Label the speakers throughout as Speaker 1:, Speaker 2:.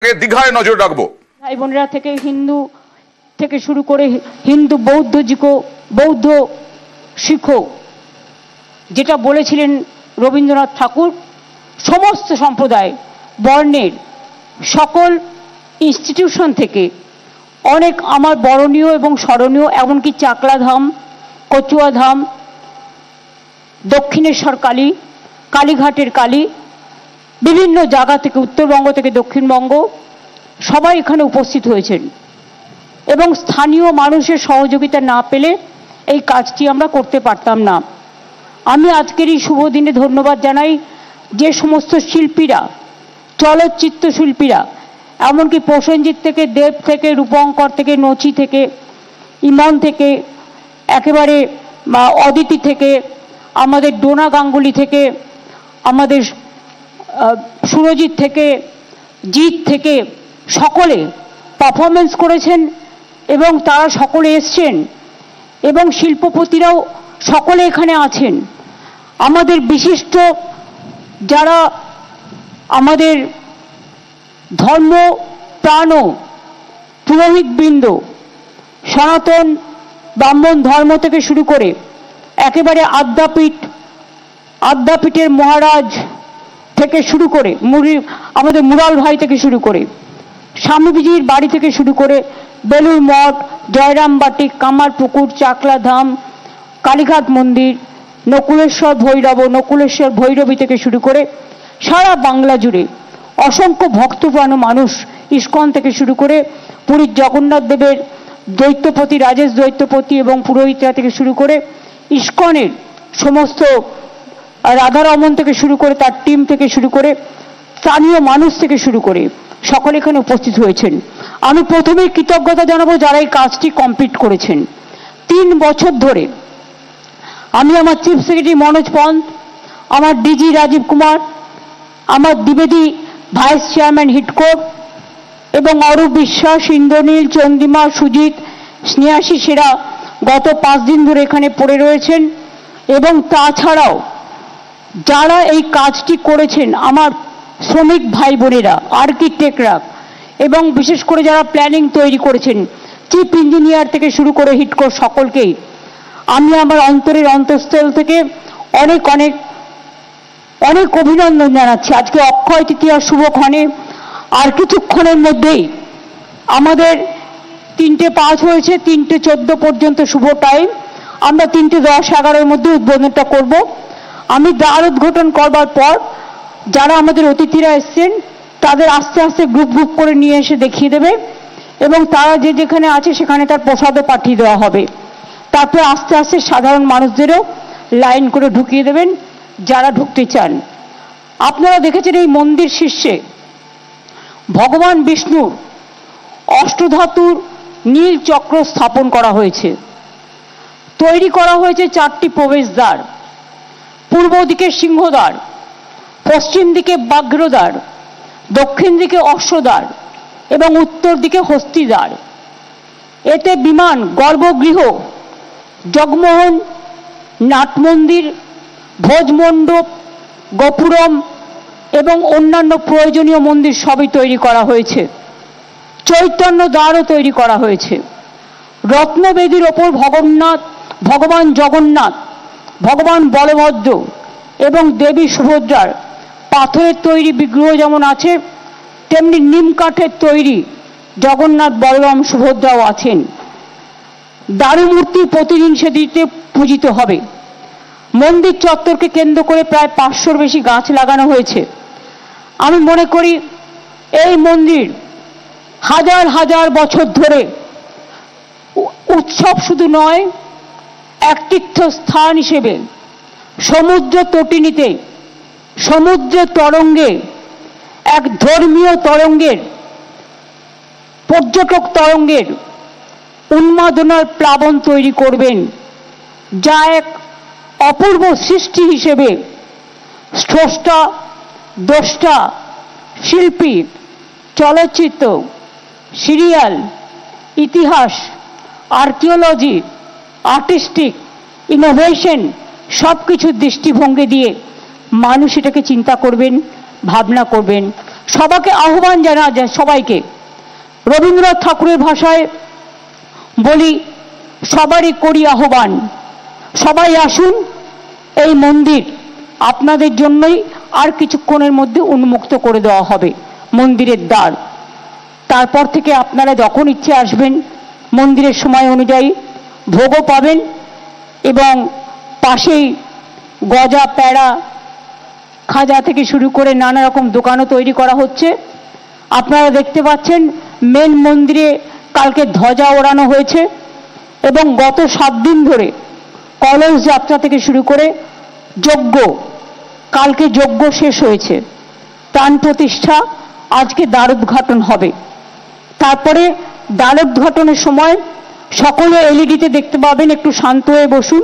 Speaker 1: দীঘায় নজর রাখবো।
Speaker 2: ভাই বোনেরা থেকে হিন্দু থেকে শুরু করে হিন্দু বৌদ্ধ শিখ যেটা বলেছিলেন রবীন্দ্রনাথ ঠাকুর, সমস্ত সম্প্রদায় বর্ণের সকল ইনস্টিটিউশন থেকে অনেক আমার বরণীয় এবং স্মরণীয়, এমনকি চাকলা ধাম, কচুয়া ধাম, দক্ষিণেশ্বর কালী, কালীঘাটের কালী, বিভিন্ন জায়গা থেকে, উত্তরবঙ্গ থেকে দক্ষিণবঙ্গ, সবাই এখানে উপস্থিত হয়েছেন এবং স্থানীয় মানুষের সহযোগিতা না পেলে এই কাজটি আমরা করতে পারতাম না। আমি আজকের এই শুভ দিনে ধন্যবাদ জানাই যে সমস্ত শিল্পীরা, চলচ্চিত্র শিল্পীরা, এমনকি প্রসেনজিৎ থেকে, দেব থেকে, রূপঙ্কর থেকে, নচি থেকে, ইমন থেকে, একেবারে অদিতি থেকে, আমাদের ডোনা গাঙ্গুলি থেকে, আমাদের সুরজিৎ থেকে, জিৎ থেকে, সকলে পারফরমেন্স করেছেন এবং তারা সকলে এসছেন এবং শিল্পপতিরাও সকলে এখানে আছেন। আমাদের বিশিষ্ট যারা আমাদের ধর্ম প্রাণ পুরোহিতবৃন্দ, সনাতন ব্রাহ্মণ ধর্ম থেকে শুরু করে একেবারে আদ্যাপীঠের মহারাজ থেকে শুরু করে আমাদের মুরাল ভাই থেকে শুরু করে স্বামীজির বাড়ি থেকে শুরু করে বেলুর মঠ, জয়রামবাটি, কামারপুকুর, চাকলা ধাম, কালীঘাট মন্দির, নকুলেশ্বর ভৈরবী থেকে শুরু করে সারা বাংলা জুড়ে অসংখ্য ভক্তপ্রাণ মানুষ, ইস্কন থেকে শুরু করে পুরীর জগন্নাথ দেবের দৈত্যপতি, রাজেশ দৈত্যপতি এবং পুরোহিতরা থেকে শুরু করে ইস্কনের সমস্ত রাধারমন থেকে শুরু করে তার টিম থেকে শুরু করে স্থানীয় মানুষ থেকে শুরু করে সকলে এখানে উপস্থিত হয়েছেন। আমি প্রথমেই কৃতজ্ঞতা জানাবো যারা এই কাজটি কমপ্লিট করেছেন। 3 বছর ধরে আমি আমার চিফ সেক্রেটারি মনোজ পন্ত, আমার ডিজি রাজীব কুমার, আমার দ্বিবেদী ভাইস চেয়ারম্যান হিটকো এবং অরূপ বিশ্বাস, ইন্দ্রনীল, চন্দ্রিমা, সুজিত, স্নেহাসী সেরা গত 5 দিন ধরে এখানে পড়ে রয়েছেন এবং তাছাড়াও যারা এই কাজটি করেছেন আমার শ্রমিক ভাই বোনেরা, আর্কিটেক্টরা এবং বিশেষ করে যারা প্ল্যানিং তৈরি করেছেন, চিফ ইঞ্জিনিয়ার থেকে শুরু করে হিটকো, সকলকেই আমি আমার অন্তরের অন্তঃস্থল থেকে অনেক অনেক অনেক অভিনন্দন জানাচ্ছি। আজকে অক্ষয় তৃতীয়ার শুভক্ষণে আর কিছুক্ষণের মধ্যেই আমাদের 3:05 হয়েছে, 3:14 পর্যন্ত শুভ টাইম। আমরা 3:10-11 মধ্যে উদ্বোধনটা করব। আমি দ্বার উদ্ঘাটন করবার পর যারা আমাদের অতিথিরা এসছেন তাদের আস্তে আস্তে গ্রুপ করে নিয়ে এসে দেখিয়ে দেবে এবং তারা যে যেখানে আছে সেখানে তার প্রসাদও পাঠিয়ে দেওয়া হবে। তারপরে আস্তে আস্তে সাধারণ মানুষদেরও লাইন করে ঢুকিয়ে দেবেন যারা ঢুকতে চান। আপনারা দেখেছেন এই মন্দির শীর্ষে ভগবান বিষ্ণুর অষ্টধাতুর নীল চক্র স্থাপন করা হয়েছে। তৈরি করা হয়েছে 4টি প্রবেশদ্বার, পূর্ব দিকে সিংহদ্বার, পশ্চিম দিকে ব্যাঘ্রদ্বার, দক্ষিণ দিকে অশ্বদ্বার এবং উত্তর দিকে হস্তিদ্বার। এতে বিমান, গর্ভগৃহ, জগমোহন, নাটমন্দির, ভোজমণ্ডপ, গোপুরম এবং অন্যান্য প্রয়োজনীয় মন্দির সবই তৈরি করা হয়েছে। চৈতন্য দ্বারও তৈরি করা হয়েছে। রত্নবেদীর ওপর ভগবান জগন্নাথ, ভগবান বলভদ্র এবং দেবী সুভদ্রার পাথরের তৈরি বিগ্রহ যেমন আছে, তেমনি নিম কাঠের তৈরি জগন্নাথ, বলরাম, সুভদ্রাও আছেন। দারুমূর্তি প্রতিদিন সেদিকে পূজিত হবে। মন্দির চত্বরকে কেন্দ্র করে প্রায় 500-র বেশি গাছ লাগানো হয়েছে। আমি মনে করি এই মন্দির হাজার হাজার বছর ধরে উৎসব শুধু নয়, এক তীর্থস্থান হিসেবে সমুদ্র তটিনীতে, সমুদ্র তরঙ্গে, এক ধর্মীয় তরঙ্গের, পর্যটক তরঙ্গের উন্মাদনার প্লাবন তৈরি করবেন, যা এক অপূর্ব সৃষ্টি হিসেবে স্রষ্টা, দ্রষ্টা, শিল্পী, চলচ্চিত্র, সিরিয়াল, ইতিহাস, আর্কিওলজি, আর্টিস্টিক, ইনোভেশন সব কিছুর দৃষ্টিভঙ্গি দিয়ে মানুষ এটাকে চিন্তা করবেন, ভাবনা করবেন। সবাইকে আহ্বান জানা যায়, সবাইকে রবীন্দ্রনাথ ঠাকুরের ভাষায় বলি, সবারই করি আহ্বান, সবাই আসুন, এই মন্দির আপনাদের জন্যই আর কিছুক্ষণের মধ্যে উন্মুক্ত করে দেওয়া হবে মন্দিরের দ্বার। তারপর থেকে আপনারা যখন ইচ্ছে আসবেন, মন্দিরের সময় অনুযায়ী ভোগও পাবেন এবং পাশেই গজা, প্যাড়া, খাজা থেকে শুরু করে নানা রকম দোকানও তৈরি করা হচ্ছে। আপনারা দেখতে পাচ্ছেন মেন মন্দিরে কালকে ধ্বজা ওড়ানো হয়েছে এবং গত 7 দিন ধরে কলস যাত্রা থেকে শুরু করে যজ্ঞ, কালকে যজ্ঞ শেষ হয়েছে, প্রাণ প্রতিষ্ঠা, আজকে দ্বারোদ্ঘাটন হবে। তারপরে দ্বারোদ্ঘাটনের সময় সকলে এলইডিতে দেখতে পাবেন, একটু শান্ত হয়ে বসুন,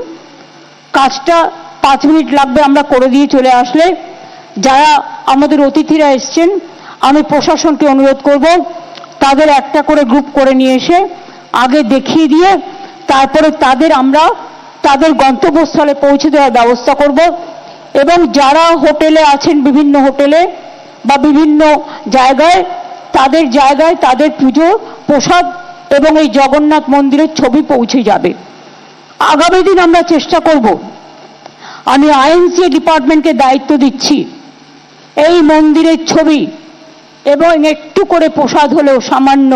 Speaker 2: কাজটা 5 মিনিট লাগবে আমরা করে দিয়ে চলে আসলে। যারা আমাদের অতিথিরা এসছেন, আমি প্রশাসনকে অনুরোধ করব তাদের একটা করে গ্রুপ করে নিয়ে এসে আগে দেখিয়ে দিয়ে তারপরে আমরা তাদের গন্তব্যস্থলে পৌঁছে দেওয়ার ব্যবস্থা করব। এবং যারা হোটেলে আছেন, বিভিন্ন হোটেলে বা বিভিন্ন জায়গায় তাদের পুজো, প্রসাদ এবং এই জগন্নাথ মন্দিরের ছবি পৌঁছে যাবে। আগামী দিন আমরা চেষ্টা করব, আমি আইএনসি ডিপার্টমেন্টকে দায়িত্ব দিচ্ছি, এই মন্দিরের ছবি এবং একটু করে প্রসাদ হলেও সামান্য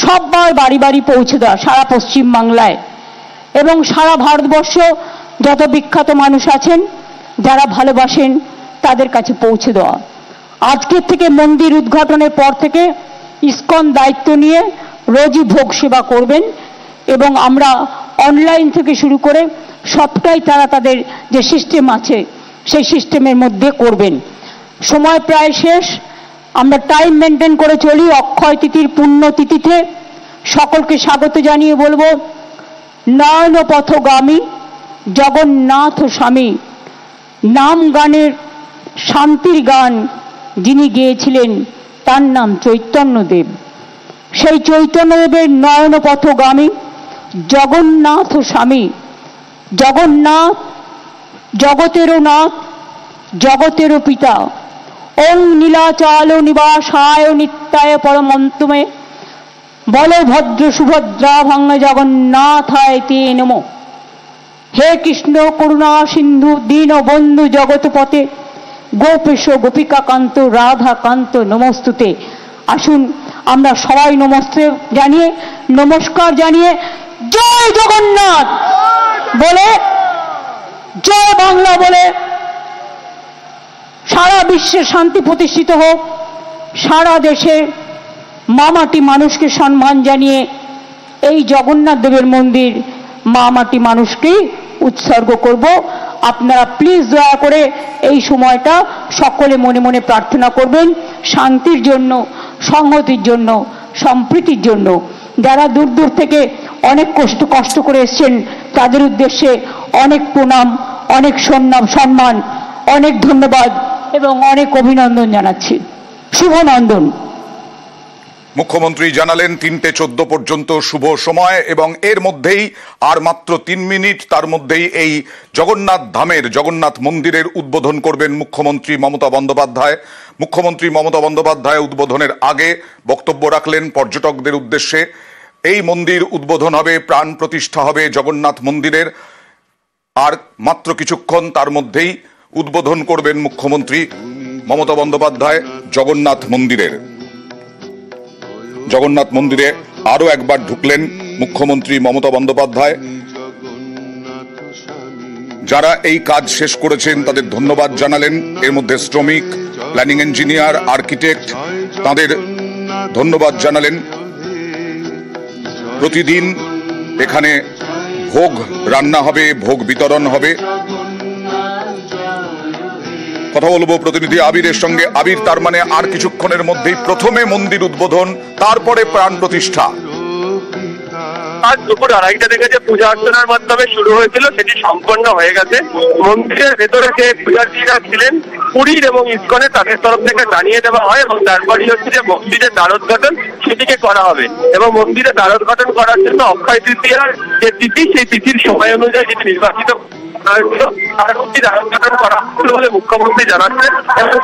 Speaker 2: সবার বাড়ি বাড়ি পৌঁছে দেওয়া, সারা পশ্চিম বাংলায় এবং সারা ভারতবর্ষ যত বিখ্যাত মানুষ আছেন যারা ভালোবাসেন তাদের কাছে পৌঁছে দেওয়া। আজকের থেকে মন্দির উদ্ঘাটনের পর থেকে ইসকন দায়িত্ব নিয়ে রোজই ভোগ সেবা করবেন এবং আমরা অনলাইন থেকে শুরু করে সবটাই তারা তাদের যে সিস্টেম আছে সেই সিস্টেমের মধ্যে করবেন। সময় প্রায় শেষ, আমরা টাইম মেনটেন করে চলি। অক্ষয় তিথির পুণ্য তিথিতে সকলকে স্বাগত জানিয়ে বলবো, নয়ন পথগামী জগন্নাথ স্বামী, নাম গানের শান্তির গান যিনি গেয়েছিলেন তার নাম চৈতন্যদেব। সেই চৈতন্যদেবের নয়ন পথগামী জগন্নাথ স্বামী, জগন্নাথ জগতেরও নাথ, জগতেরও পিতা। ওং নীলাচল নিবাসায় নিত্যায় পরমন্তমে বলভদ্র সুভদ্রা ভঙ্গ জগন্নাথায় তে নমঃ। হে কৃষ্ণ করুণা সিন্ধু দীনবন্ধু জগৎপতে গোপেশ গোপিকা কান্ত রাধা কান্ত নমস্তুতে। আসুন আমরা সবাই নমস্তে জানিয়ে, নমস্কার জানিয়ে জয় জগন্নাথ বলে, জয় বাংলা বলে সারা বিশ্বে শান্তি প্রতিষ্ঠিত হোক। সারা দেশে মামাটি মানুষকে সম্মান জানিয়ে এই জগন্নাথ দেবের মন্দির মামাটি মানুষকেই উৎসর্গ করব। আপনারা প্লিজ দয়া করে এই সময়টা সকলে মনে মনে প্রার্থনা করবেন, শান্তির জন্য, সংহতির জন্য, সম্প্রীতির জন্য। যারা দূর দূর থেকে অনেক কষ্ট করে এসছেন তাদের উদ্দেশ্যে অনেক প্রণাম, অনেক সম্মান, অনেক ধন্যবাদ এবং অনেক অভিনন্দন জানাচ্ছি। শুভ নন্দন।
Speaker 1: মুখ্যমন্ত্রী জানালেন 3:14 পর্যন্ত শুভ সময় এবং এর মধ্যেই আর মাত্র 3 মিনিট, তার মধ্যেই এই জগন্নাথ ধামের জগন্নাথ মন্দিরের উদ্বোধন করবেন মুখ্যমন্ত্রী মমতা বন্দ্যোপাধ্যায়। মুখ্যমন্ত্রী মমতা বন্দ্যোপাধ্যায় উদ্বোধনের আগে বক্তব্য রাখলেন পর্যটকদের উদ্দেশ্যে। এই মন্দির উদ্বোধন হবে, প্রাণ প্রতিষ্ঠা হবে জগন্নাথ মন্দিরের। আর মাত্র কিছুক্ষণ, তার মধ্যেই উদ্বোধন করবেন মুখ্যমন্ত্রী মমতা বন্দ্যোপাধ্যায় জগন্নাথ মন্দিরের। জগন্নাথ মন্দিরে আরো একবার ঢুকলেন মুখ্যমন্ত্রী মমতা বন্দ্যোপাধ্যায়। যারা এই কাজ শেষ করেছেন তাদের ধন্যবাদ জানালেন। এর মধ্যে শ্রমিক, প্ল্যানিং ইঞ্জিনিয়ার, আর্কিটেক্ট, তাদের ধন্যবাদ জানালেন। প্রতিদিন এখানে ভোগ রান্না হবে, ভোগ বিতরণ হবে। কথা বলবো প্রতিনিধি আবিরের সঙ্গে। আবির, তার মানে আর কিছুক্ষণের মধ্যেই প্রথমে মন্দির উদ্বোধন, তারপরে প্রাণ প্রতিষ্ঠা।
Speaker 3: আজ দুপুর 2:30 থেকে যে পূজা অর্চনার মাধ্যমে শুরু হয়েছিল সেটি সম্পন্ন হয়ে গেছে। মন্দিরের ভেতরে যে পূজার্থীরা ছিলেন পুরীর এবং ইসকনে, তাদের তরফ থেকে জানিয়ে দেওয়া হয় এবং তারপরই হচ্ছে যে মন্দিরের দ্বারোদ্ঘাটন সেটিকে করা হবে। এবং মন্দিরের দ্বারোদ্ঘাটন করার জন্য অক্ষয় তৃতীয়ার যে তিথি, সেই তিথির সময় অনুযায়ী যেটি নির্বাচিত করা হলো বলে মুখ্যমন্ত্রী জানাচ্ছেন এবং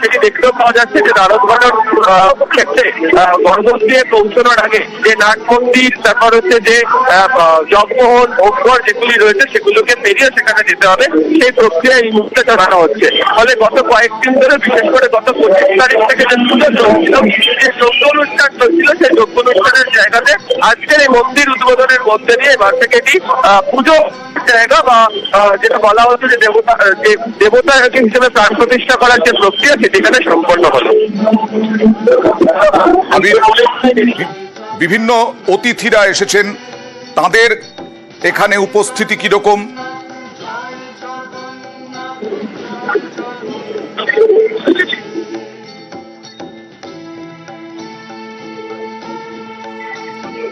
Speaker 3: সেটি দেখতেও পাওয়া যাচ্ছে যে দ্বারোদ্ঘাটন ক্ষেত্রে গর্ভগৃহে পৌঁছানোর আগে যে নাট মন্দির, তারপর হচ্ছে যে জগমোহন, ভোগঘর যেগুলি রয়েছে সেগুলোকে পেরিয়ে সেখানে যেতে হবে, সেই প্রক্রিয়া এই মুহূর্তে চালানো হচ্ছে। ফলে গত কয়েকদিন ধরে, বিশেষ করে গত 25 তারিখ থেকে যে পুজো চলছিল, যে যজ্ঞ অনুষ্ঠান চলছিল, সেই যজ্ঞ অনুষ্ঠানের জায়গাতে আজকের এই মন্দির উদ্বোধনের মধ্যে দিয়ে এবার থেকে এটি পুজো জায়গা বা যেটা বলা হচ্ছে যে দেবতা হিসেবে প্রাণ প্রতিষ্ঠা করার যে প্রক্রিয়া সেটি এখানে সম্পন্ন হলো।
Speaker 1: বিভিন্ন অতিথিরা এসেছেন, তাদের এখানে উপস্থিতি কিরকম?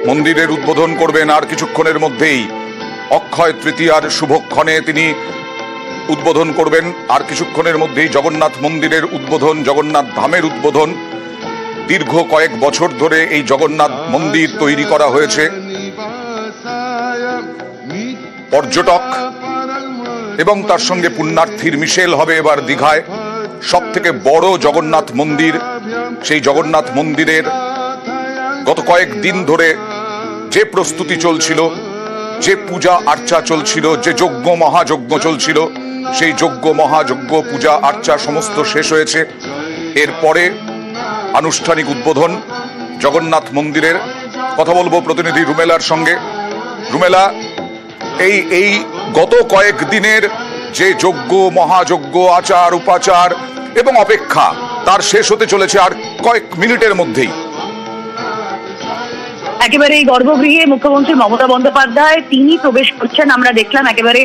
Speaker 1: মন্দিরের উদ্বোধন করবেন আর কিছুক্ষণের মধ্যেই, অক্ষয় তৃতীয়ার শুভক্ষণে তিনি উদ্বোধন করবেন। আর কিছুক্ষণের মধ্যেই জগন্নাথ মন্দিরের উদ্বোধন, জগন্নাথ ধামের উদ্বোধন। দীর্ঘ কয়েক বছর ধরে এই জগন্নাথ মন্দির তৈরি করা হয়েছে। পর্যটক এবং তার সঙ্গে পুণ্যার্থীর মিশেল হবে এবার দীঘায়। সব থেকে বড় জগন্নাথ মন্দির, সেই জগন্নাথ মন্দিরের গত কয়েক দিন ধরে যে প্রস্তুতি চলছিল, যে পূজা আর্চা চলছিল, যে যজ্ঞ মহাযজ্ঞ চলছিল, সেই যজ্ঞ মহাযজ্ঞ পূজা আর্চা সমস্ত শেষ হয়েছে। এরপরে আনুষ্ঠানিক উদ্বোধন জগন্নাথ মন্দিরের। কথা বলবো প্রতিনিধি রুমেলার সঙ্গে। রুমেলা, এই গত কয়েক দিনের যে যজ্ঞ মহাযজ্ঞ, আচার উপাচার এবং অপেক্ষা, তার শেষ হতে চলেছে আর কয়েক মিনিটের মধ্যেই।
Speaker 4: একেবারে এই গর্ভগৃহে মুখ্যমন্ত্রী মমতা বন্দ্যোপাধ্যায় তিনি প্রবেশ করছেন। আমরা দেখলাম একেবারে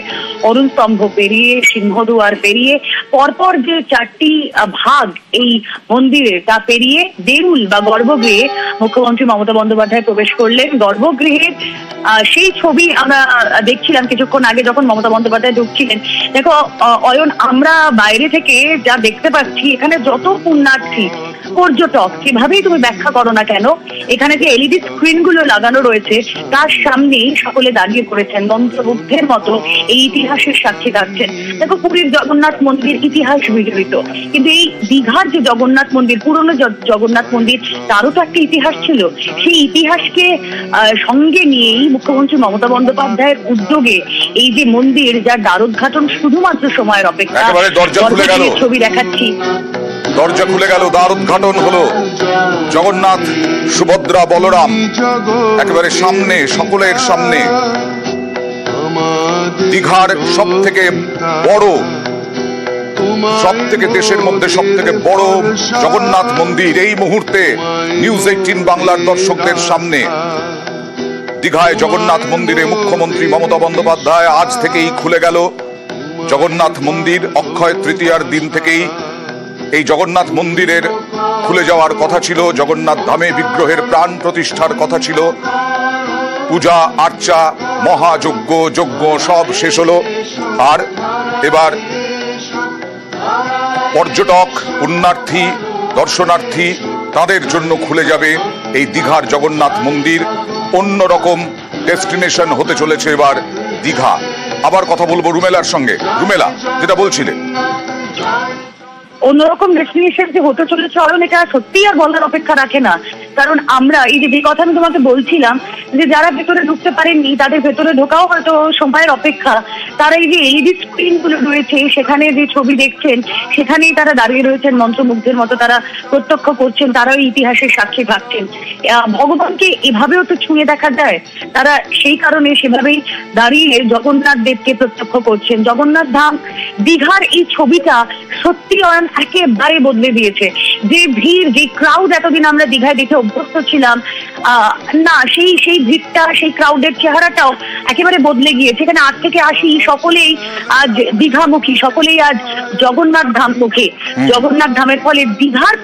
Speaker 4: অরুণ স্তম্ভ পেরিয়ে, সিংহদুয়ার পেরিয়ে, পরপর যে 4টি ভাগ এই মন্দিরে তা পেরিয়ে দেউল বা গর্ভগৃহে মুখ্যমন্ত্রী মমতা বন্দ্যোপাধ্যায় প্রবেশ করলেন। গর্ভগৃহের সেই ছবি আমরা দেখছিলাম কিছুক্ষণ আগে যখন মমতা বন্দ্যোপাধ্যায় ঢুকছিলেন। দেখো অয়ন, আমরা বাইরে থেকে যা দেখতে পাচ্ছি, এখানে যত পুণ্যার্থী পর্যটক যেভাবেই তুমি ব্যাখ্যা করো না কেন, এখানে যে এলইডি স্ক্রিন গুলো লাগানো রয়েছে তার সামনেই সকলে দাঁড়িয়ে পড়েছেন, মন্ত্রমুগ্ধের মতো এই ইতিহাসের সাক্ষী থাকছেন। দেখো, পুরীর জগন্নাথ মন্দির ইতিহাস বিজড়িত, কিন্তু এই দীঘার যে জগন্নাথ মন্দির, পুরনো জগন্নাথ মন্দির, তারও তো একটা ইতিহাস ছিল। সেই ইতিহাসকে সঙ্গে নিয়েই মুখ্যমন্ত্রী মমতা বন্দ্যোপাধ্যায়ের উদ্যোগে এই যে মন্দির, যার দ্বারোদ্ঘাটন শুধুমাত্র সময়ের অপেক্ষা, ছবি দেখাচ্ছি,
Speaker 1: দরজা খুলে গেল, দ্বার উদ্ঘাটন হলো। জগন্নাথ, সুভদ্রা, বলরাম একেবারে সামনে, সকলের সামনে। দীঘার সব থেকে বড়, সব থেকে দেশের মধ্যে সব থেকে বড় জগন্নাথ মন্দির এই মুহূর্তে নিউজ 18 বাংলার দর্শকদের সামনে। দীঘায় জগন্নাথ মন্দিরে মুখ্যমন্ত্রী মমতা বন্দ্যোপাধ্যায় আজ থেকেই খুলে গেল জগন্নাথ মন্দির। অক্ষয় তৃতীয়ার দিন থেকেই এই জগন্নাথ মন্দিরের খুলে যাওয়ার কথা ছিল, জগন্নাথ ধামে বিগ্রহের প্রাণ প্রতিষ্ঠার কথা ছিল। পূজা আর্চা, মহাযজ্ঞ, যজ্ঞ সব শেষ হলো। আর এবার পর্যটক, পুণ্যার্থী, দর্শনার্থী তাদের জন্য খুলে যাবে এই দীঘার জগন্নাথ মন্দির। অন্যরকম ডেস্টিনেশন হতে চলেছে এবার দীঘা। আবার কথা বলবো রুমেলার সঙ্গে। রুমেলা, যেটা বলছিলে,
Speaker 4: অন্যরকম ডেস্টিনেশন যে হতে চলেছে অরণ, এটা সত্যি আর বলার অপেক্ষা রাখে না। কারণ আমরা এই যে কথা আমি তোমাকে বলছিলাম যে যারা ভেতরে ঢুকতে পারেননি তাদের ভেতরে ঢোকাও হয়তো সময়ের অপেক্ষা। তারা এই যে এলইডি স্ক্রিন গুলো রয়েছে, সেখানে যে ছবি দেখছেন, সেখানেই তারা দাঁড়িয়ে রয়েছেন মন্ত্রমুগ্ধের মতো, তারা প্রত্যক্ষ করছেন, তারাও ইতিহাসের সাক্ষী থাকছেন। ভগবানকে এভাবেও তো ছুঁয়ে দেখা যায়, তারা সেই কারণে সেভাবেই দাঁড়িয়ে জগন্নাথ দেবকে প্রত্যক্ষ করছেন। জগন্নাথ ধাম, দীঘার এই ছবিটা সত্যি অয়ন একেবারে বদলে দিয়েছে। যে ভিড়, যে ক্রাউড এতদিন আমরা দীঘায় দেখে অভ্যস্ত ছিলাম না, সেই ভিড়টা, সেই ক্রাউডের চেহারাটাও একেবারে বদলে গিয়েছে। এখানে 8 থেকে 80 সকলেই আজ দীঘামুখী, সকলেই আজ জগন্নাথ ধামমুখী। জগন্নাথ ধামের ফলে দীঘার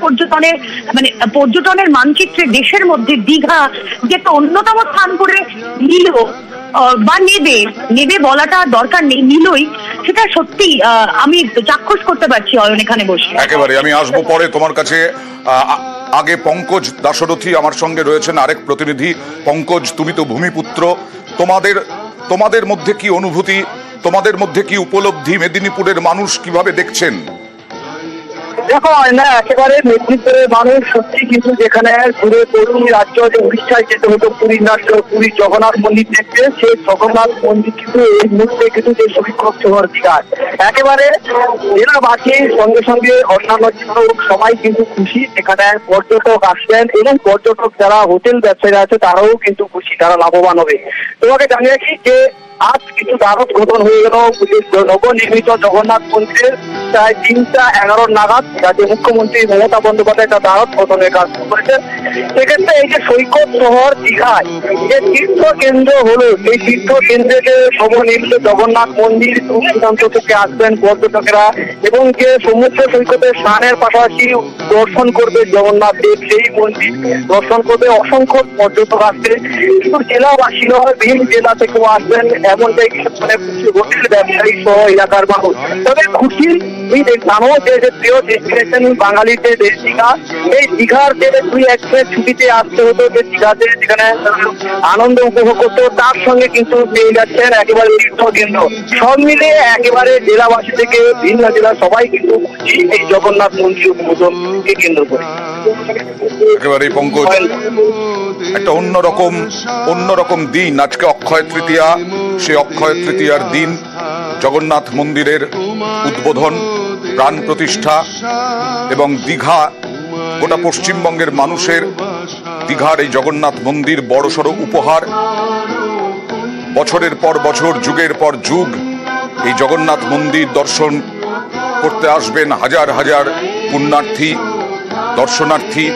Speaker 4: পর্যটনের মানচিত্রে দেশের মধ্যে দীঘা যে একটা অন্যতম স্থান করে নিল বা নেবে বলাটা দরকার নেই, নিলই, সেটা সত্যি আমি চাক্ষুষ করতে পারছি অয়ন এখানে বসে।
Speaker 1: একেবারে আমি আসবো পরে তোমার কাছে। আগে পঙ্কজ দাশরথী আমার সঙ্গে রয়েছেন, আরেক প্রতিনিধি। পঙ্কজ, তুমি তো ভূমিপুত্র, তোমাদের মধ্যে কি অনুভূতি? তোমাদের মধ্যে কি উপলব্ধি, মেদিনীপুরের মানুষ কিভাবে দেখছেন?
Speaker 3: দেখো না, একেবারে মেদিনীপুরের মানুষ সত্যি কিন্তু যেখানে ঘুরে পড়ুন রাজ্য যে উড়িষ্যায় যেতে হতো পুরী জগন্নাথ মন্দির দেখতে, সেই জগন্নাথ মন্দির কিন্তু এই মুহূর্তে কিন্তু যে সৈকত শহর দীঘায় একেবারে জেলাবাসী সঙ্গে সঙ্গে অন্যান্য সবাই কিন্তু খুশি। এখানে পর্যটক আসবেন এবং পর্যটক যারা হোটেল ব্যবসায়ী আছে তারাও কিন্তু খুশি, তারা লাভবান হবে। তোমাকে জানিয়ে রাখি যে আজ কিছু দ্বারক গঠন হয়ে গেল নবনির্মিত জগন্নাথ মন্দিরের প্রায় 3:11 নাগাদ রাজ্যের মুখ্যমন্ত্রী মমতা বন্দ্যোপাধ্যায় তার দ্বারক গঠনের কাজ করেছেন। সেক্ষেত্রে এই যে সৈকত শহর দীঘায় যে তীর্থ কেন্দ্র হলো, সেই তীর্থ কেন্দ্রে যে নবনির্মিত জগন্নাথ মন্দির দূরান্ত থেকে আসবেন পর্যটকেরা এবং যে সমুদ্র সৈকতে স্নানের পাশাপাশি দর্শন করবে জগন্নাথ দেব, সেই মন্দির দর্শন করবে অসংখ্য পর্যটক আসবে। কিন্তু জেলাবাসী নয়, বিভিন্ন জেলা থেকেও আসবেন, এমনটাই মানে হোটেল ব্যবসায়ী সহ এলাকার মানুষ। তবে খুশি জানো যে প্রিয় ডেস্টিনেশন বাঙালিদের দেশ দীঘা, এই দীঘার যে 2-1 ছুটিতে আসতে হতো, যে দীঘাতে যেখানে আনন্দ উপভোগ করতো, তার সঙ্গে কিন্তু পেয়ে যাচ্ছেন একেবারে তীর্থ কেন্দ্র। সব মিলে একেবারে জেলাবাসী থেকে ভিন্ন জেলা সবাই কিন্তু খুশি এই জগন্নাথ মন্দির উদ্বোধনকে কেন্দ্র করে।
Speaker 1: একেবারে পঙ্কজ, একটা অন্যরকম দিন আজকে অক্ষয় তৃতীয়া। সে অক্ষয় তৃতীয়ার দিন জগন্নাথ মন্দিরের উদ্বোধন, প্রাণ প্রতিষ্ঠা এবং দীঘা, গোটা পশ্চিমবঙ্গের মানুষের দীঘার এই জগন্নাথ মন্দির বড়সড় উপহার। বছরের পর বছর, যুগের পর যুগ এই জগন্নাথ মন্দির দর্শন করতে আসবেন হাজার হাজার পুণ্যার্থী, দর্শনার্থী।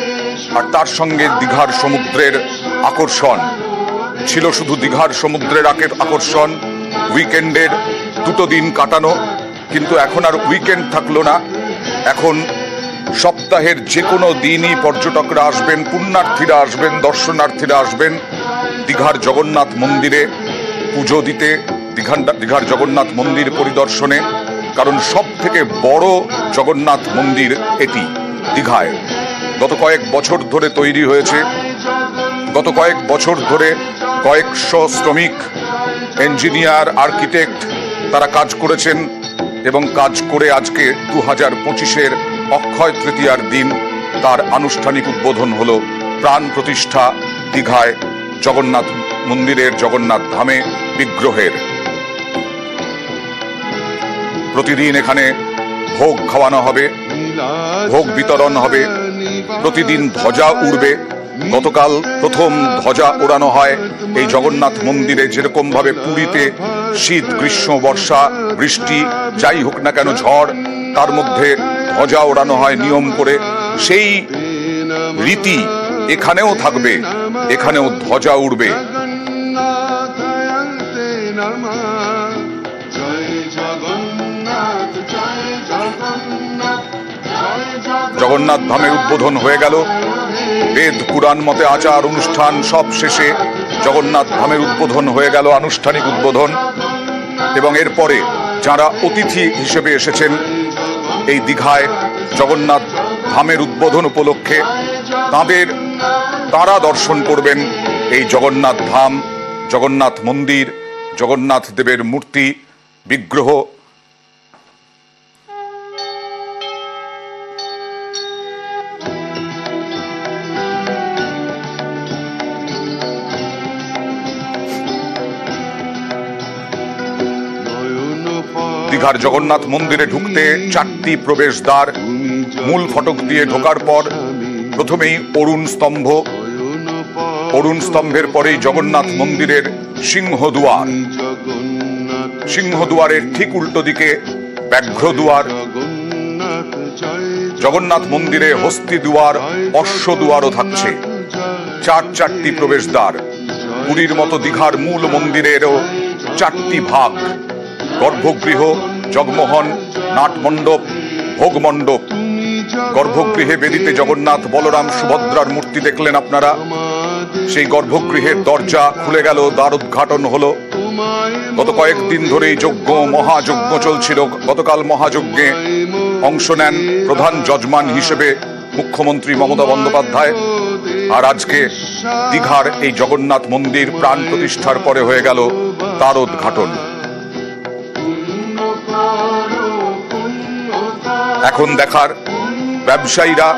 Speaker 1: আর তার সঙ্গে দীঘার সমুদ্রের আকর্ষণ ছিল, শুধু দীঘার সমুদ্রের আকর্ষণ উইকেন্ডের 2 দিন কাটানো, কিন্তু এখন আর উইকেন্ড থাকলো না। এখন সপ্তাহের যে কোনো দিনই পর্যটকরা আসবেন, পুণ্যার্থীরা আসবেন, দর্শনার্থীরা আসবেন দীঘার জগন্নাথ মন্দিরে পুজো দিতে, দীঘার জগন্নাথ মন্দির পরিদর্শনে। কারণ সব থেকে বড় জগন্নাথ মন্দির এটি দীঘায়। গত কয়েক বছর ধরে তৈরি হয়েছে, গত কয়েক বছর ধরে কয়েকশো শ্রমিক, ইঞ্জিনিয়ার, আর্কিটেক্ট তারা কাজ করেছেন এবং কাজ করে আজকে 2025-এর অক্ষয় তৃতীয়ার দিন তার আনুষ্ঠানিক উদ্বোধন হলো। প্রাণ প্রতিষ্ঠা দীঘায় জগন্নাথ মন্দিরের, জগন্নাথ ধামে বিগ্রহের। প্রতিদিন এখানে ভোগ খাওয়ানো হবে, ভোগ বিতরণ হবে, প্রতিদিন ধ্বজা উড়বে। গতকাল প্রথম ধ্বজা ওড়ানো হয় এই জগন্নাথ মন্দিরে। যেরকম ভাবে পুরীতে শীত, গ্রীষ্ম, বর্ষা, বৃষ্টি যাই হোক না কেন, ঝড়, তার মধ্যে ধ্বজা ওড়ানো হয় নিয়ম করে, সেই রীতি এখানেও থাকবে, এখানেও ধ্বজা উড়বে। জগন্নাথ ধামের উদ্বোধন হয়ে গেল। বেদ পুরাণ মতে আচার অনুষ্ঠান সব শেষে জগন্নাথ ধামের উদ্বোধন হয়ে গেল, আনুষ্ঠানিক উদ্বোধন। এবং এরপরে যারা অতিথি হিসেবে এসেছেন এই দীঘায় জগন্নাথ ধামের উদ্বোধন উপলক্ষে, তারা দর্শন করবেন এই জগন্নাথ ধাম, জগন্নাথ মন্দির, জগন্নাথ দেবের মূর্তি, বিগ্রহ। দীঘার জগন্নাথ মন্দিরে ঢুকতে 4টি প্রবেশদ্বার। মূল ফটক দিয়ে ঢোকার পর প্রথমেই অরুণ স্তম্ভ, অরুণ স্তম্ভের পরেই জগন্নাথ মন্দিরের সিংহদুয়ার, সিংহদুয়ারের ঠিক উল্টো দিকে ব্যাঘ্রদুয়ার। জগন্নাথ মন্দিরে হস্তি দুয়ার, অশ্ব দুয়ারও থাকছে। 4টি প্রবেশদ্বার। পুরীর মতো দীঘার মূল মন্দিরেরও 4টি ভাগ, গর্ভগৃহ, জগমোহন, নাটমণ্ডপ, ভোগমণ্ডপ। গর্ভগৃহে বেদিতে জগন্নাথ, বলরাম, সুভদ্রার মূর্তি দেখলেন আপনারা। সেই গর্ভগৃহের দরজা খুলে গেল, দ্বার উদ্ঘাটন হলো। গত কয়েকদিন ধরেই যজ্ঞ, মহাযজ্ঞ চলছিল। গতকাল মহাযজ্ঞে অংশ নেন প্রধান যজমান হিসেবে মুখ্যমন্ত্রী মমতা বন্দ্যোপাধ্যায়। আর আজকে দীঘার এই জগন্নাথ মন্দির প্রাণ প্রতিষ্ঠার পরে হয়ে গেল তার উদ্ঘাটন। এখন দেখার ব্যবসায়ীরা,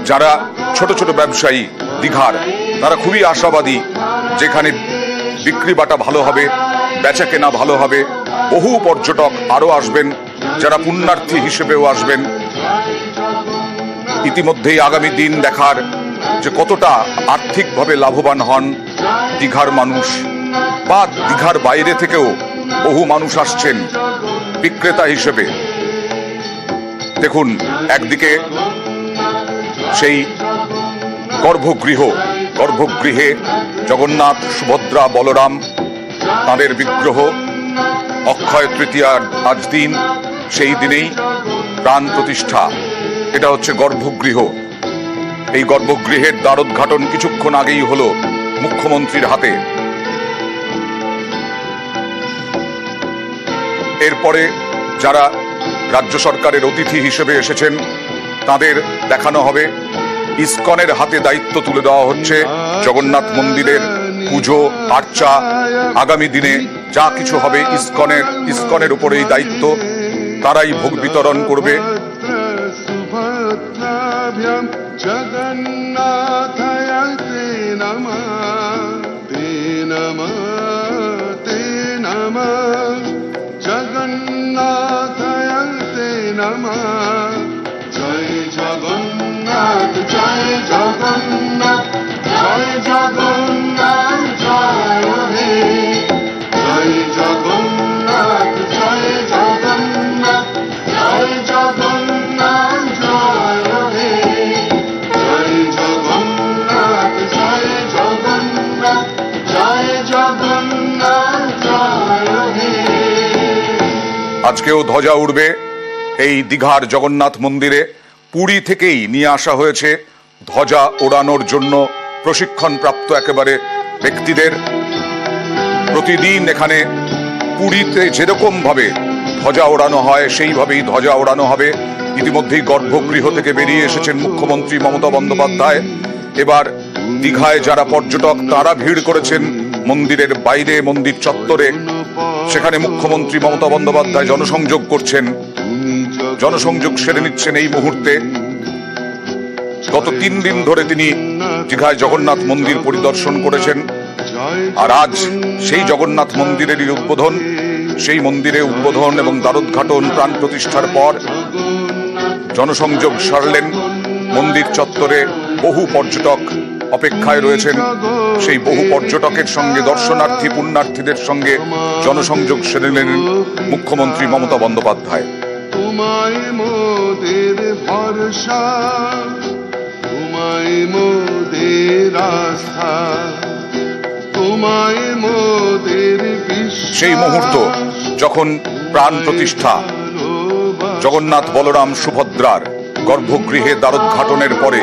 Speaker 1: যারা ছোট ছোট ব্যবসায়ী দীঘার, তারা খুবই আশাবাদী, যেখানে বিক্রি বাটা ভালো হবে, বেচা কেনা ভালো হবে, বহু পর্যটক আরো আসবেন, যারা পুণ্যার্থী হিসেবেও আসবেন। ইতিমধ্যেই আগামী দিন দেখার যে কতটা আর্থিকভাবে লাভবান হন দীঘার মানুষ, বা দীঘার বাইরে থেকেও বহু মানুষ আসছেন বিক্রেতা হিসেবে। দেখুন, একদিকে সেই গর্ভগৃহে জগন্নাথ, সুভদ্রা, বলরাম, তাঁদের বিগ্রহ, অক্ষয় তৃতীয়ার আজ দিন, সেই দিনেই প্রাণ প্রতিষ্ঠা। এটা হচ্ছে গর্ভগৃহ। এই গর্ভগৃহের দ্বারোদ্ঘাটন কিছুক্ষণ আগেই হলো মুখ্যমন্ত্রীর হাতে। এরপরে যারা রাজ্য সরকারের অতিথি হিসেবে এসেছেন তাদের দেখানো হবে। ইসকনের হাতে দায়িত্ব তুলে দেওয়া হচ্ছে জগন্নাথ মন্দিরের পুজো আর্চা। আগামী দিনে যা কিছু হবে ইসকনের উপরেই দায়িত্ব, তারাই ভোগ বিতরণ করবে।
Speaker 5: জয় জগন্নাথ, জয় জগন্নাথ, জয় জগন্নাথ, জয় হে। জয় জগন্নাথ, জয় জগন্নাথ, জয় জগন্নাথ, জয় হে। জয় জগন্নাথ, জয় জগন্নাথ, জয় জগন্নাথ, জয় হে।
Speaker 1: আজকেও ধ্বজা উড়বে এই দীঘার জগন্নাথ মন্দিরে। পুরী থেকেই নিয়ে আসা হয়েছে ধ্বজা ওড়ানোর জন্য প্রশিক্ষণপ্রাপ্ত একেবারে ব্যক্তিদের। প্রতিদিন এখানে পুরীতে যেরকম ভাবে ধ্বজা ওড়ানো হয় সেইভাবেই ধ্বজা ওড়ানো হবে। ইতিমধ্যেই গর্ভগৃহ থেকে বেরিয়ে এসেছেন মুখ্যমন্ত্রী মমতা বন্দ্যোপাধ্যায়। এবার দীঘায় যারা পর্যটক তারা ভিড় করেছেন মন্দিরের বাইরে, মন্দির চত্বরে। সেখানে মুখ্যমন্ত্রী মমতা বন্দ্যোপাধ্যায় জনসংযোগ করছেন, জনসংযোগ সেরে নিচ্ছেন এই মুহূর্তে। গত 3 দিন ধরে তিনি দীঘায় জগন্নাথ মন্দির পরিদর্শন করেছেন, আর আজ সেই জগন্নাথ মন্দিরেরই উদ্বোধন। সেই মন্দিরে উদ্বোধন এবং দ্বারোদ্ঘাটন, প্রাণ প্রতিষ্ঠার পর জনসংযোগ সারলেন। মন্দির চত্বরে বহু পর্যটক অপেক্ষায় রয়েছেন। সেই বহু পর্যটকের সঙ্গে, দর্শনার্থী পুণ্যার্থীদের সঙ্গে জনসংযোগ সেরেলেন মুখ্যমন্ত্রী মমতা বন্দ্যোপাধ্যায়।
Speaker 5: তোমায় মোদের ভরসা, তোমায় মোদের আস্থা, তোমায় মোদের বিশ্বাস।
Speaker 1: সেই মুহূর্ত যখন প্রাণ প্রতিষ্ঠা জগন্নাথ, বলরাম, সুভদ্রার গর্ভগৃহে দ্বারোদ্ঘাটনের পরে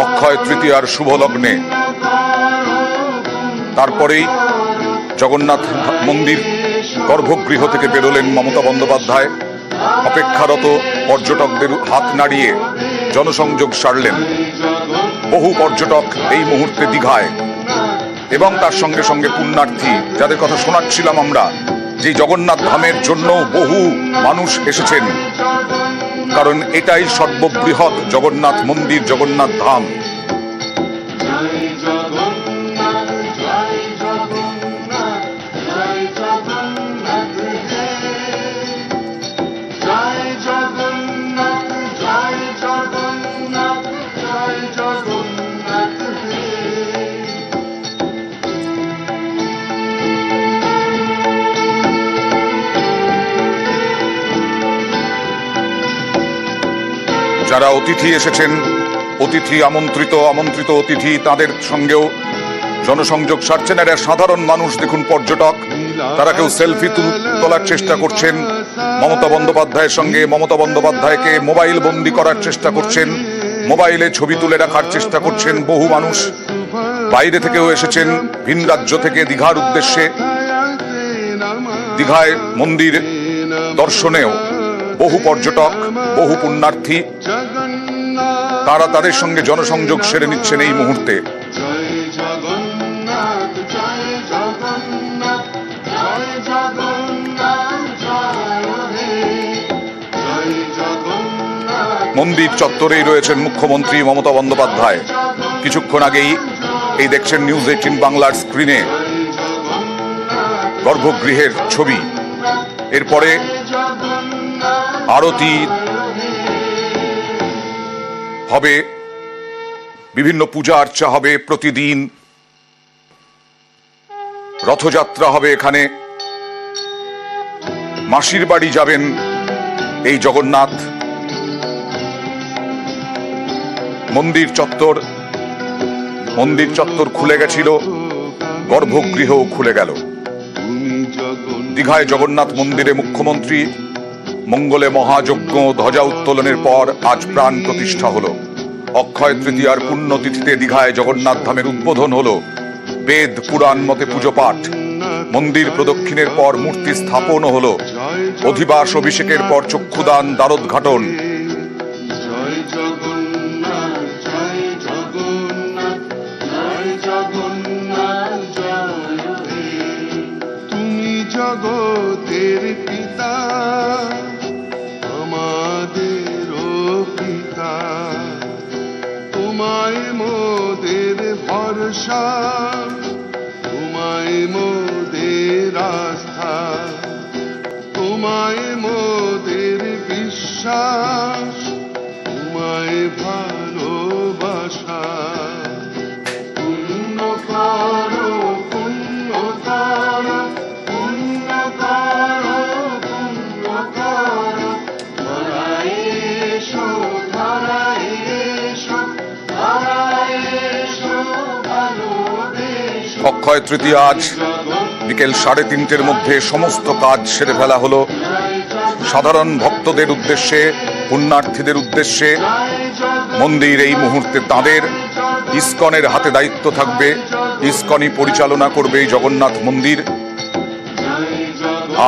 Speaker 1: অক্ষয় তৃতীয়ার শুভ লগ্নে, তারপরেই জগন্নাথ মন্দির গর্ভগৃহ থেকে বেরোলেন মমতা বন্দ্যোপাধ্যায়। অপেক্ষারত পর্যটকদের হাত নাড়িয়ে জনসংযোগ সারলেন। বহু পর্যটক এই মুহূর্তে দীঘায়, এবং তার সঙ্গে সঙ্গে পুণ্যার্থী, যাদের কথা শোনাচ্ছিলাম আমরা, যে জগন্নাথ ধামের জন্য বহু মানুষ এসেছেন, কারণ এটাই সর্ববৃহৎ জগন্নাথ মন্দির, জগন্নাথ ধাম। যারা অতিথি এসেছেন, অতিথি আমন্ত্রিত অতিথি, তাদের সঙ্গেও জনসংযোগ সারছেন। এরা সাধারণ মানুষ, দেখুন পর্যটক, তারা কেউ সেলফি তোলার চেষ্টা করছেন মমতা বন্দ্যোপাধ্যায়ের সঙ্গে, মমতা বন্দ্যোপাধ্যায়কে মোবাইল বন্দি করার চেষ্টা করছেন, মোবাইলে ছবি তুলে রাখার চেষ্টা করছেন। বহু মানুষ বাইরে থেকেও এসেছেন, ভিন রাজ্য থেকে দীঘার উদ্দেশ্যে। দীঘায় মন্দির দর্শনেও বহু পর্যটক, বহু পুণ্যার্থী, তারা তাদের সঙ্গে জনসংযোগ সেরে নিচ্ছেন এই মুহূর্তে। মন্দির চত্বরেই রয়েছেন মুখ্যমন্ত্রী মমতা বন্দ্যোপাধ্যায়। কিছুক্ষণ আগেই এই দেখছেন নিউজ 18 বাংলার স্ক্রিনে গর্ভগৃহের ছবি। এরপরে আরতি হবে, বিভিন্ন পূজা আর্চা হবে প্রতিদিন, রথযাত্রা হবে এখানে, মাসির বাড়ি যাবেন এই জগন্নাথ। মন্দির চত্বর খুলে গেছিল, গর্ভগৃহও খুলে গেল। দীঘায় জগন্নাথ মন্দিরে মুখ্যমন্ত্রী মঙ্গলে মহাযজ্ঞ ধ্বজা উত্তোলনের পর আজ প্রাণ প্রতিষ্ঠা হলো। অক্ষয় তৃতীয়ার পুণ্যতিথিতে দীঘায় জগন্নাথ ধামের উদ্বোধন হলো। বেদ পুরাণ মতে পুজো পাঠ, মন্দির প্রদক্ষিণের পর মূর্তি স্থাপনও হলো। অধিবাস অভিষেকের পর চক্ষুদান, দ্বারোদ্ঘাটন।
Speaker 5: তুমি জগতের পিতা, আমাদেরও পিতা, তোমায় মোদের ভরসা, তোমায় মোদের আস্থা, তোমায় মোদের বিশ্বাস, তোমায় ভালোবাসা। পুণ্য করো, পুণ্য করো, পুণ্য করো, পুণ্য করো, ধরায় এসো, ধরায় এসো, ধরায় এসো, ভালোবেসো।
Speaker 1: অক্ষয় তৃতীয়া আজ বিকেল 3:30-র মধ্যে সমস্ত কাজ সেরে ফেলা হলো। সাধারণ ভক্তদের উদ্দেশ্যে, পুণ্যার্থীদের উদ্দেশ্যে মন্দির এই মুহূর্তে তাঁদের, ইসকনের হাতে দায়িত্ব থাকবে। ইসকনই পরিচালনা করবে এই জগন্নাথ মন্দির।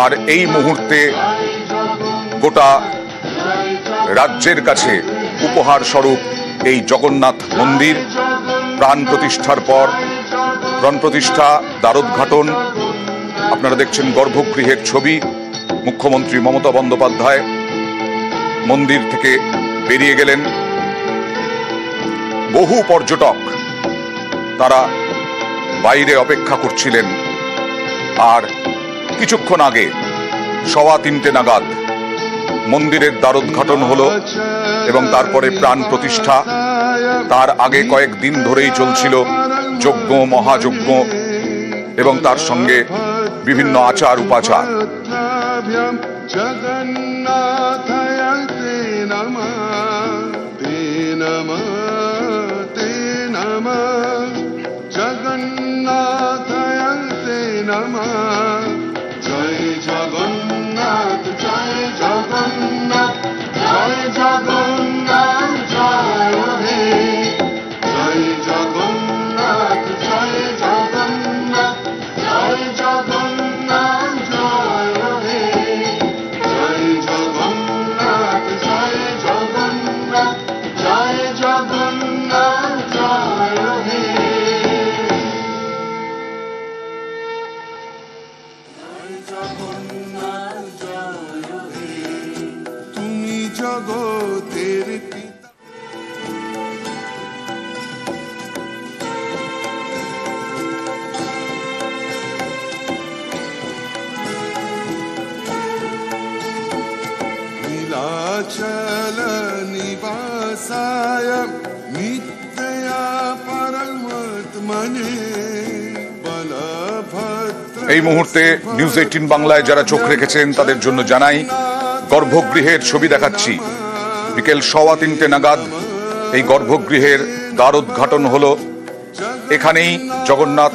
Speaker 1: আর এই মুহূর্তে গোটা রাজ্যের কাছে উপহার স্বরূপ এই জগন্নাথ মন্দির প্রাণ প্রতিষ্ঠার পর, প্রাণ প্রতিষ্ঠা, দ্বারোদ্ঘাটন। আপনারা দেখছেন গর্ভগৃহের ছবি। মুখ্যমন্ত্রী মমতা বন্দ্যোপাধ্যায় মন্দির থেকে বেরিয়ে গেলেন। বহু পর্যটক তারা বাইরে অপেক্ষা করছিলেন। আর কিছুক্ষণ আগে 3:15 নাগাদ মন্দিরের দ্বারোদ্ঘাটন হলো এবং তারপরে প্রাণ প্রতিষ্ঠা। তার আগে কয়েকদিন ধরেই চলছিল যজ্ঞ, মহাযজ্ঞ এবং তার সঙ্গে বিভিন্ন আচার উপাচার।
Speaker 5: জগন্নাথায় তে নমঃ, তে নমঃ, তে নমঃ, জগন্নাথায় তে নমঃ। জয় জগন্নাথ, জয় জগন্নাথ, জয় জগন্নাথ, জয় হে। জয় জগন্নাথ, জয় জগন্নাথ, জয় জগন্নাথ, জয় হে। জয় জগন্নাথ, জয় জগন্নাথ, জয় জগন্নাথ, জয় হে। জয় জগন্নাথ, জয় হে। তুমি জগতের পিতা। नीलाचल निवासाय नित्या परमात्मने बलभद्र।
Speaker 1: এই মুহূর্তে নিউজ 18 বাংলায় যারা চোখ রেখেছেন তাদের জন্য জানাই, গর্ভগৃহের ছবি দেখাচ্ছি। বিকেল 3:15 নাগাদ এই গর্ভগৃহের দ্বারোদ্ঘাটন হলো। এখানেই জগন্নাথ